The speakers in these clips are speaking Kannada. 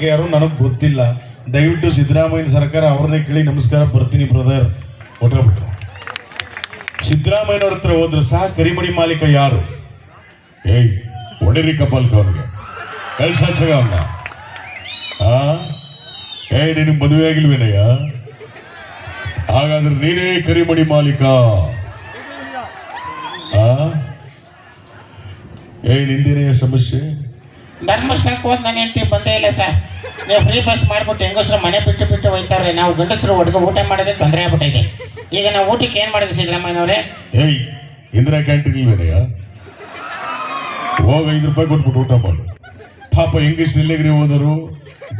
ಯಾರು ನನಗೆ ಗೊತ್ತಿಲ್ಲ. ದಯವಿಟ್ಟು ಸಿದ್ದರಾಮಯ್ಯ ಸರ್ಕಾರ ಅವ್ರನ್ನೇ ಕೇಳಿ ನಮಸ್ಕಾರ ಬರ್ತೀನಿ ಬ್ರದರ್ ಹೊಟ್ಟಬಿಟ್ರು. ಸಿದ್ದರಾಮಯ್ಯನವ್ರ ಹತ್ರ ಹೋದ್ರು ಸಹ ಕರಿಮಣಿ ಮಾಲೀಕ ಯಾರು? ಏಯ್ ಒಡೆರಿ ಕಪಾಲ್ಕ ಅವನಿಗೆ ಕಳ್ಸಾಚಗ ಅವನ್ನ. ಏಯ್ ನಿನಗೆ ಮದುವೆ ಆಗಿಲ್ವೇನಯ್ಯ? ಹಾಗಾದ್ರೆ ನೀನೇ ಕರಿಮಣಿ ಮಾಲೀಕ. ಏಯ್ ನಿಂದೇನೆಯ ಸಮಸ್ಯೆ? ಧರ್ಮಸ್ಥಳಕ್ಕೆ ಹೋದ್ ನನ್ನ ಹೆಂಡತಿ ಬಂದೇ ಇಲ್ಲ ಸರ್. ನೀವು ಫ್ರೀ ಬಸ್ ಮಾಡಿಬಿಟ್ಟು ಹೆಂಗಸರು ಮನೆ ಬಿಟ್ಟು ಬಿಟ್ಟು ಹೋಯ್ತಾವ್ರೆ. ನಾವು ಗಂಡಸರು ಊಟ ಮಾಡೋದೇ ತೊಂದರೆ ಆಗ್ಬಿಟ್ಟಿದೆ. ಈಗ ನಾವು ಊಟಕ್ಕೆ ಏನು ಮಾಡಿದ್ವಿ ಸಿದ್ದರಾಮಯ್ಯನವರೇ? ಏಯ್ ಇಂದಿರಾ ಕ್ಯಾಂಟೀನ್ ಇಲ್ವೇನಯ್ಯ? ಹೋಗ 5 ರೂಪಾಯಿ ಕೊಟ್ಬಿಟ್ಟು ಊಟ ಮಾಡು. ಪಾಪ ಹೆಂಗಸ್ ಎಲ್ಲಿಗ್ರಿ ಹೋದರು,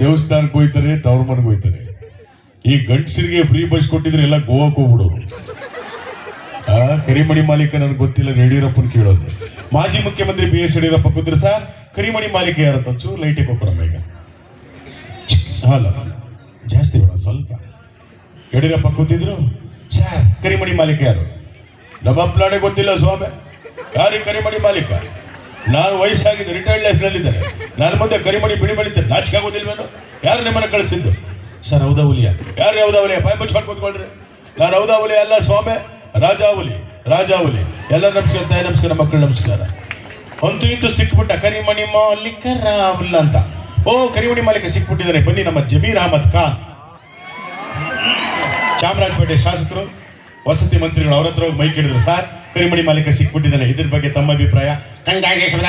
ದೇವಸ್ಥಾನಕ್ಕೆ ಹೋಯ್ತಾರೆ, ತವ್ರ ಮನೆಗೆ ಹೋಯ್ತಾರೆ. ಈ ಗಂಡಸರಿಗೆ ಫ್ರೀ ಬಸ್ ಕೊಟ್ಟಿದ್ರೆ ಎಲ್ಲ ಗೋವಾಕ್ಕೆ ಹೋಗ್ಬಿಡೋರು. ಕರಿಮಣಿ ಮಾಲೀಕ ನನಗೆ ಗೊತ್ತಿಲ್ಲ, ಯಡಿಯೂರಪ್ಪನ ಕೇಳೋದು. ಮಾಜಿ ಮುಖ್ಯಮಂತ್ರಿ BS ಯಡಿಯೂರಪ್ಪ ಕೂತ್ರು ಸರ್ ಕರಿಮಣಿ ಮಾಲೀಕ ಯಾರತ್ತ ಒಂಚೂರು ಲೈಟಿಗೆ ಹೋಗ್ಕೊಡಮ್ಮ. ಈಗ ಅಲ್ಲ ಜಾಸ್ತಿ ಬೇಡ, ಸ್ವಲ್ಪ. ಯಡಿಯೂರಪ್ಪ ಕೂತಿದ್ರು ಸರ್ ಕರಿಮಣಿ ಮಾಲೀಕ ಯಾರು? ನಮ್ಮ ಅಪ್ಲಾಡೆ ಗೊತ್ತಿಲ್ಲ ಸ್ವಾಮಿ. ಯಾರಿಗೆ ಕರಿಮಣಿ ಮಾಲೀಕ? ನಾನು ವಯಸ್ಸಾಗಿದ್ದು ರಿಟೈರ್ಡ್ ಲೈಫ್ನಲ್ಲಿದ್ದೇನೆ. ನನ್ನ ಮುಂದೆ ಕರಿಮಣಿ ಬಿಳಿ ಮಳಿದ್ದೆ ನಾಚಿಕೆ ಆಗೋದಿಲ್ವೇನು? ಯಾರು ನಿಮ್ಮನ್ನು ಕಳಿಸಿದ್ದು? ಸರ್ ಹೌದಾ ಹುಲಿಯ? ಯಾರು ಹೌದಾ ಹುಲಿಯ? ಬಾಯಿ ಮುಚ್ಕೊಂಡು ಕೂತ್ಕೊಳ್ರಿ. ನಾನು ಹೌದಾ ಹುಲಿ ಅಲ್ಲ ಸ್ವಾಮಿ, ರಾಜಾಹುಲಿ. ಎಲ್ಲ ನಮಸ್ಕಾರ, ತಾಯಿ ನಮಸ್ಕಾರ, ಮಕ್ಕಳು ನಮಸ್ಕಾರ. ಅಂತೂ ಇಂತೂ ಸಿಕ್ಬಿಟ್ಟ ಕರಿಮಣಿ ಮಾಲೀಕ ರಾಹುಲ್ ಅಂತ. ಓ ಕರಿಮಣಿ ಮಾಲೀಕ ಸಿಕ್ಬಿಟ್ಟಿದ್ದಾರೆ. ಬನ್ನಿ ನಮ್ಮ ಜಮೀರ್ ಅಹಮದ್ ಖಾನ್, ಚಾಮರಾಜಪೇಟೆ ಶಾಸಕರು, ವಸತಿ ಮಂತ್ರಿಗಳು, ಅವ್ರ ಹತ್ರ ಹೋಗಿ ಮೈಕ್ ಹಿಡಿದ್ರು. ಸರ್ ಕರಿಮಣಿ ಮಾಲೀಕ ಸಿಕ್ಬಿಟ್ಟಿದ್ದಾನೆ, ಇದ್ರ ಬಗ್ಗೆ ತಮ್ಮ ಅಭಿಪ್ರಾಯ? ಕಂಗ್ರಾಚುಲೇಷನ್.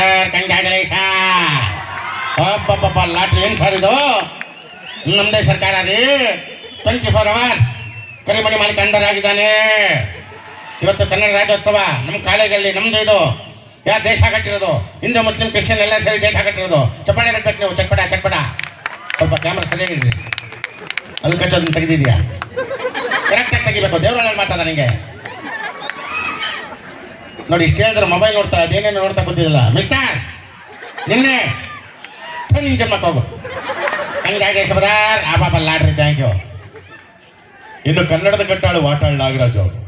ಲಾಟ್ರಿ ಏನು ಸರ್ ಇದು? ನಮ್ಮದೇ ಸರ್ಕಾರ ರೀ. 24 hours ಕರಿಮಣಿ ಮಾಲೀಕ ಅಂಡರ್ ಆಗಿದ್ದಾನೆ. ಇವತ್ತು ಕನ್ನಡ ರಾಜ್ಯೋತ್ಸವ ನಮ್ಮ ಕಾಲೇಜಲ್ಲಿ ನಮ್ದು ಇದು. ಯಾರು ದೇಶ ಕಟ್ಟಿರೋದು? ಹಿಂದೂ ಮುಸ್ಲಿಂ ಕ್ರಿಶ್ಚಿಯನ್ ಎಲ್ಲ ಸೇರಿ ದೇಶ ಕಟ್ಟಿರೋದು. ಚಪ್ಪಾಳೆ ಕಟ್ಬೇಕು ನೀವು. ಚಟ್ಪಟ ಸ್ವಲ್ಪ ಕ್ಯಾಮ್ರಾ ಸರಿಯಾಗಿಡ್ರಿ. ಅಲ್ಲಿ ಕಚ್ಚೋದನ್ನ ತೆಗೆದಿದ್ಯಾ? ಕರೆಕ್ಟಾಗಿ ತೆಗಿಬೇಕು. ದೇವರಲ್ಲಿ ಮಾತಾಡ ನನಗೆ ನೋಡಿ. ಇಷ್ಟು ಹೇಳಿದ್ರೆ ಮೊಬೈಲ್ ನೋಡ್ತಾ ಅದೇನೇನು ನೋಡ್ತಾ ಗೊತ್ತಿಲ್ಲ. ಮಿಸ್ಟರ್ ನಿನ್ನೆ ನಿನ್ನ ಜನ್ಮಕ್ಕೆ ಹೋಗು. ಹಂಗಾಗಿ ಲಾಟ್ರಿ. Thank you. ಇನ್ನು ಕನ್ನಡದ ಕಟ್ಟಾಳು ವಾಟಾಳ್ ನಾಗರಾಜ್ ಅವರು.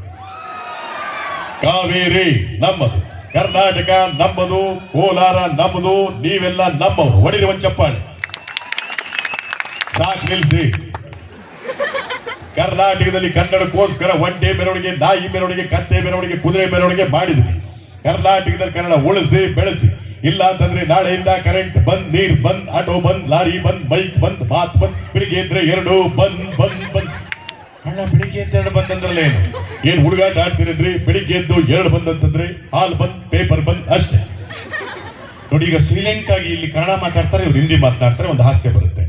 ಕಾವೇರಿ ನಮ್ಮದು, ಕರ್ನಾಟಕ ನಮ್ಮದು, ಕೋಲಾರ ನಮ್ಮದು, ನೀವೆಲ್ಲ ನಮ್ಮವರು. ಹೊಡಿರುವ ಚಪ್ಪಾಳೆ ಸಾಕು, ನಿಲ್ಲಿಸಿ. ಕರ್ನಾಟಕದಲ್ಲಿ ಕನ್ನಡಕ್ಕೋಸ್ಕರ ಒಂಟೆ ಮೆರವಣಿಗೆ, ನಾಯಿ ಮೆರವಣಿಗೆ, ಕತ್ತೆ ಮೆರವಣಿಗೆ, ಕುದುರೆ ಮೆರವಣಿಗೆ ಮಾಡಿದ್ವಿ. ಕರ್ನಾಟಕದಲ್ಲಿ ಕನ್ನಡ ಉಳಿಸಿ ಬೆಳೆಸಿ. ಇಲ್ಲ ಅಂತಂದ್ರೆ ನಾಳೆಯಿಂದ ಕರೆಂಟ್ ಬಂದ್, ನೀರ್ ಬಂದ್, ಆಟೋ ಬಂದ್, ಲಾರಿ ಬಂದ್, ಬೈಕ್ ಬಂದ್, ಮಾತ್ ಬಂದ್. ಬೆಳಿಗ್ಗೆ ಇದ್ರೆ 2 ಬಂದ್. ಅಣ್ಣ ಬೆಳಿಗ್ಗೆ ಎದ್ದು 2 ಬಂದಂದ್ರಲ್ಲ ಏನು ಹುಡುಗಾಟ ಆಡ್ತೀರೇನ್ರಿ? ಬೆಳಿಗ್ಗೆ ಎದ್ದು 2 ಬಂದಂತಂದ್ರೆ ಹಾಲ್ ಬಂದ್, ಪೇಪರ್ ಬಂದ್ ಅಷ್ಟೇ. ನೋಡಿ ಈಗ ಸೈಲೆಂಟ್ ಆಗಿ ಇಲ್ಲಿ ಕನ್ನಡ ಮಾತಾಡ್ತಾರೆ, ಇವ್ರು ಹಿಂದಿ ಮಾತನಾಡ್ತಾರೆ, ಒಂದು ಹಾಸ್ಯ ಬರುತ್ತೆ.